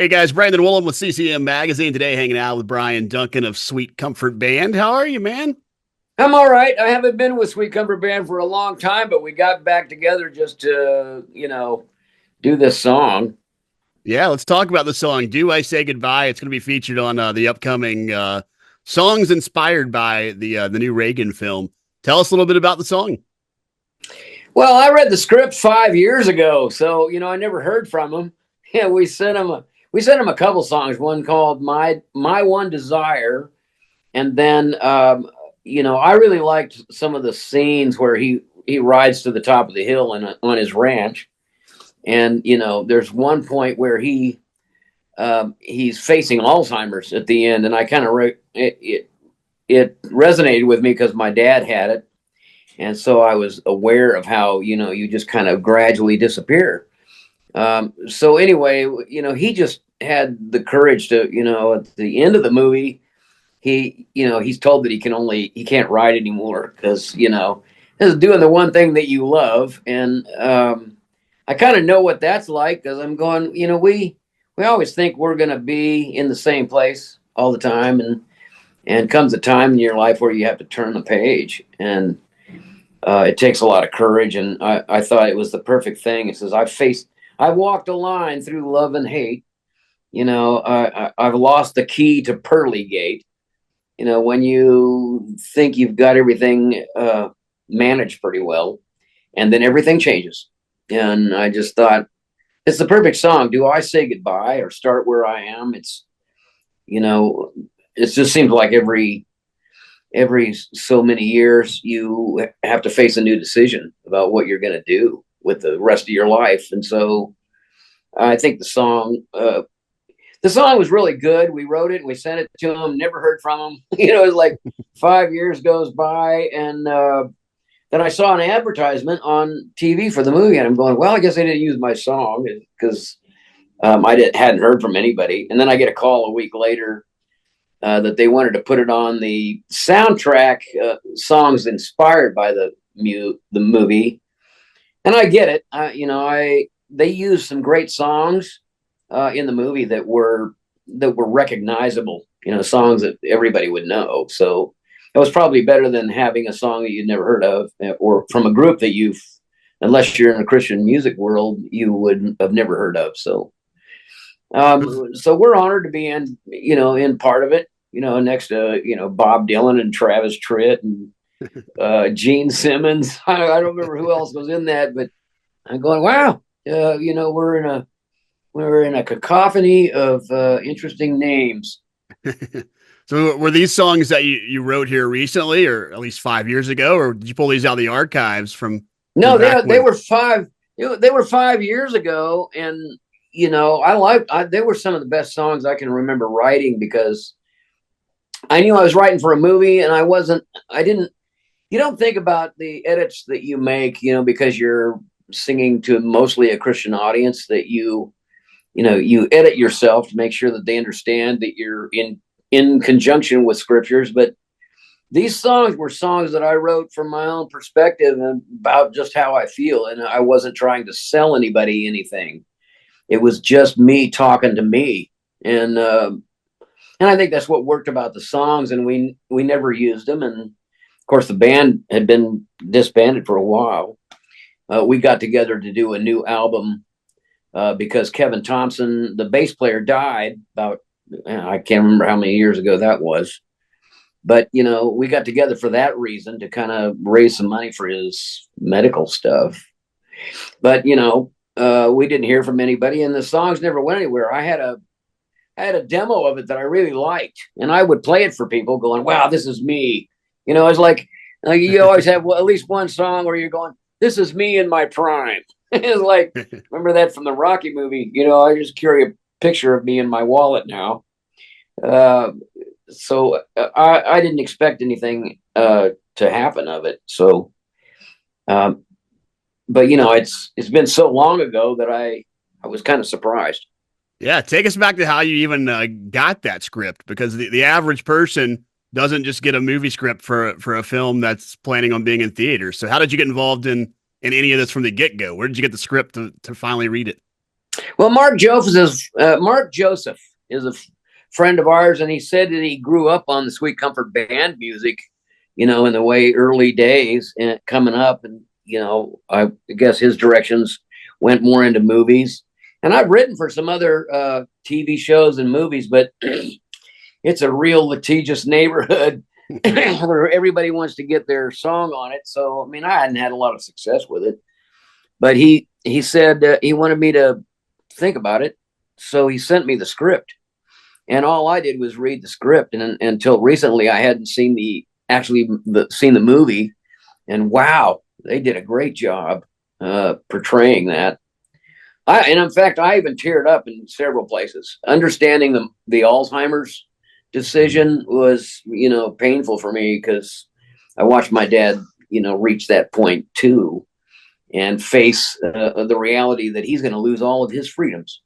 Hey guys, Brandon Willem with CCM Magazine today, hanging out with Bryan Duncan of Sweet Comfort Band. How are you, man? I'm all right. I haven't been with Sweet Comfort Band for a long time, but we got back together just to, do this song. Yeah, let's talk about the song "Do I Say Goodbye." It's going to be featured on the upcoming songs inspired by the new Reagan film. Tell us a little bit about the song. Well, I read the script 5 years ago, so I never heard from him. Yeah, we sent him a couple songs. One called "My One Desire," and then I really liked some of the scenes where he rides to the top of the hill on his ranch, and there's one point where he's facing Alzheimer's at the end, and I kind of it resonated with me because my dad had it, and so I was aware of how you just kind of gradually disappear. So anyway, he just had the courage to at the end of the movie he's told that he can't ride anymore because this is doing the one thing that you love, and I kind of know what that's like because I'm going. We always think we're going to be in the same place all the time, and comes a time in your life where you have to turn the page, and it takes a lot of courage. And I thought it was the perfect thing. It says I've walked a line through love and hate. I've lost the key to pearly gate. When you think you've got everything managed pretty well, and then everything changes. And I just thought it's the perfect song. Do I say goodbye or start where I am? You know, it just seems like every so many years you have to face a new decision about what you're going to do with the rest of your life. And so I think the song was really good. We wrote it and we sent it to him. Never heard from him. It was like 5 years goes by, and then I saw an advertisement on TV for the movie, and I'm going, well, I guess they didn't use my song because hadn't heard from anybody. And then I get a call a week later that they wanted to put it on the soundtrack, songs inspired by the movie. And I get it. They used some great songs in the movie that were recognizable, songs that everybody would know. So it was probably better than having a song that you'd never heard of, or from a group that unless you're in the Christian music world, you would have never heard of. So, so we're honored to be in part of it, next to, Bob Dylan and Travis Tritt and Gene Simmons. I don't remember who else was in that, but I'm going, wow, we're in a cacophony of interesting names. So, were these songs that you wrote here recently, or at least 5 years ago, or did you pull these out of the archives from No, back they when? were five. They were 5 years ago, and they were some of the best songs I can remember writing because I knew I was writing for a movie, and I didn't. You don't think about the edits that you make, because you're singing to mostly a Christian audience, that you edit yourself to make sure that they understand that you're in conjunction with scriptures. But these songs were songs that I wrote from my own perspective and about just how I feel, and I wasn't trying to sell anybody anything. It was just me talking to me, and I think that's what worked about the songs. And we never used them, and of course the band had been disbanded for a while. We got together to do a new album because Kevin Thompson, the bass player, died about, I can't remember how many years ago that was. But, we got together for that reason, to kind of raise some money for his medical stuff. But, we didn't hear from anybody, and the songs never went anywhere. I had a demo of it that I really liked, and I would play it for people going, wow, this is me. It's like you always have at least one song where you're going, this is me in my prime. It's like, remember that from the Rocky movie? I just carry a picture of me in my wallet now. So I didn't expect anything to happen of it. So, but it's been so long ago that I was kind of surprised. Yeah, take us back to how you even got that script, because the average person doesn't just get a movie script for a film that's planning on being in theaters. So how did you get involved in any of this from the get go? Where did you get the script to finally read it? Well, Mark Joseph is a friend of ours, and he said that he grew up on the Sweet Comfort Band music, in the way early days and coming up, and I guess his directions went more into movies. And I've written for some other TV shows and movies, but it's a real litigious neighborhood where everybody wants to get their song on it. So, I mean, I hadn't had a lot of success with it, but he said he wanted me to think about it. So he sent me the script, and all I did was read the script. And until recently, I hadn't seen seen the movie, and wow, they did a great job portraying that. And in fact, I even teared up in several places. Understanding the Alzheimer's decision was, painful for me, because I watched my dad, reach that point too, and face the reality that he's going to lose all of his freedoms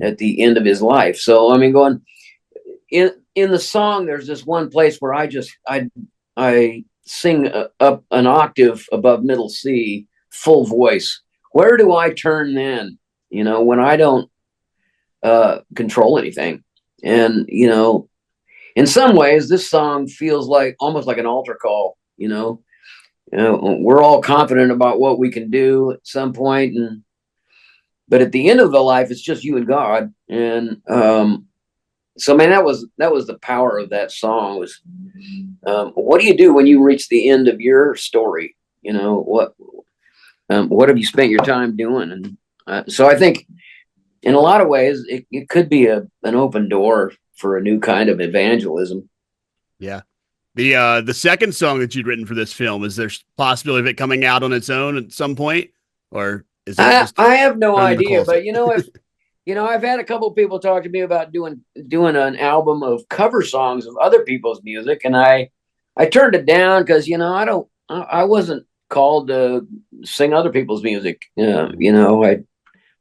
at the end of his life. So, I mean, going in the song, there's this one place where I sing up an octave above middle C, full voice. Where do I turn then? When I don't control anything. And, in some ways, this song feels like almost like an altar call. We're all confident about what we can do at some point, but at the end of the life, it's just you and God. And so, man, that was the power of that song. Was what do you do when you reach the end of your story? What have you spent your time doing? And so I think, in a lot of ways, it could be an open door for a new kind of evangelism. Yeah. The second song that you'd written for this film, is there possibility of it coming out on its own at some point, or is it I have no idea, but if I've had a couple of people talk to me about doing an album of cover songs of other people's music, and I turned it down because I wasn't called to sing other people's music. I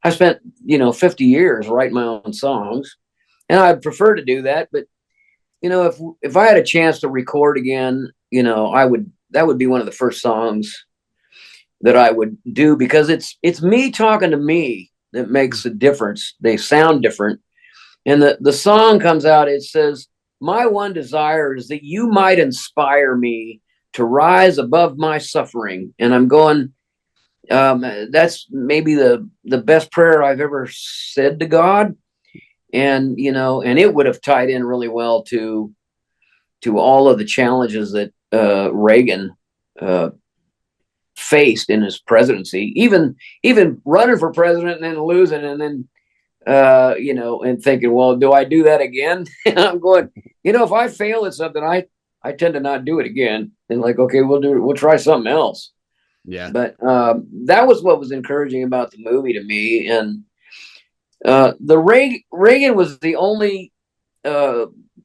spent 50 years writing my own songs, and I'd prefer to do that. But if I had a chance to record again, that would be one of the first songs that I would do, because it's me talking to me that makes a difference. They sound different. And the song comes out, it says, "My one desire is that you might inspire me to rise above my suffering." And I'm going, that's maybe the best prayer I've ever said to God. And, and it would have tied in really well to all of the challenges that Reagan faced in his presidency, even running for president and then losing, and then and thinking, well, do I do that again? And I'm going, if I fail at something, I tend to not do it again. And like, okay, we'll try something else. Yeah. But that was what was encouraging about the movie to me. And the Reagan was the only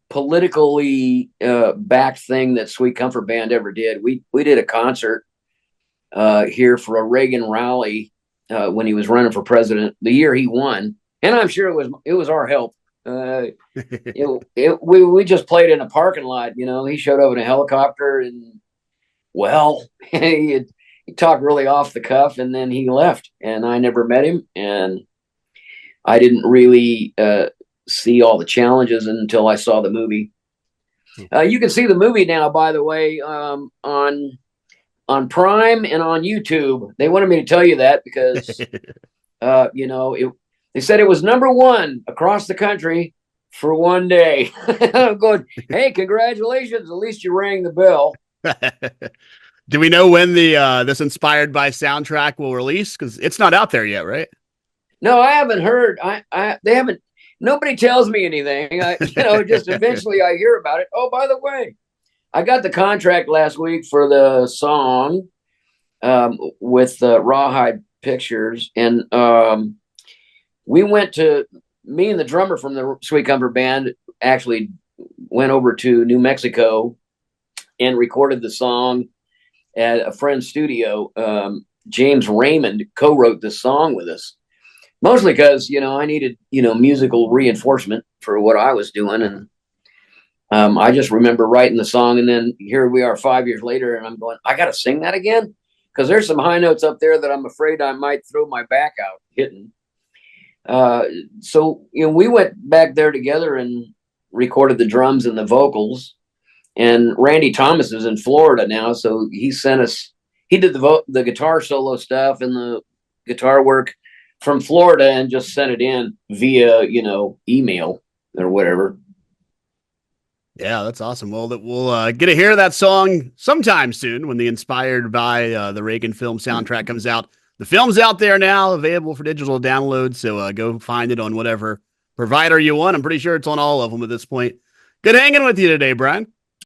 politically backed thing that Sweet Comfort Band ever did. We did a concert here for a Reagan rally when he was running for president, the year he won, and I'm sure it was our help. We just played in a parking lot. He showed up in a helicopter, and he talked really off the cuff, and then he left, and I never met him, and I didn't really see all the challenges until I saw the movie. You can see the movie now, by the way, on Prime and on YouTube. They wanted me to tell you that because, they said it was #1 across the country for one day. I'm going, hey, congratulations! At least you rang the bell. Do we know when this Inspired by soundtrack will release? Because it's not out there yet, right? No, I haven't heard. They haven't. Nobody tells me anything. Just eventually I hear about it. Oh, by the way, I got the contract last week for the song with Rawhide Pictures, and me and the drummer from the Sweet Comfort Band actually went over to New Mexico and recorded the song at a friend's studio. James Raymond co-wrote this song with us, mostly because I needed musical reinforcement for what I was doing, and I just remember writing the song, and then here we are 5 years later, and I'm going, I got to sing that again, because there's some high notes up there that I'm afraid I might throw my back out hitting. Uh, so we went back there together and recorded the drums and the vocals. And Randy Thomas is in Florida now, so he sent us. He did the guitar solo stuff and the guitar work from Florida, and just sent it in via email or whatever. Yeah, that's awesome. Well, that we'll get to hear that song sometime soon when the Inspired by the Reagan film soundtrack comes out. The film's out there now, available for digital download, so go find it on whatever provider you want. I'm pretty sure it's on all of them at this point. Good hanging with you today, Bryan.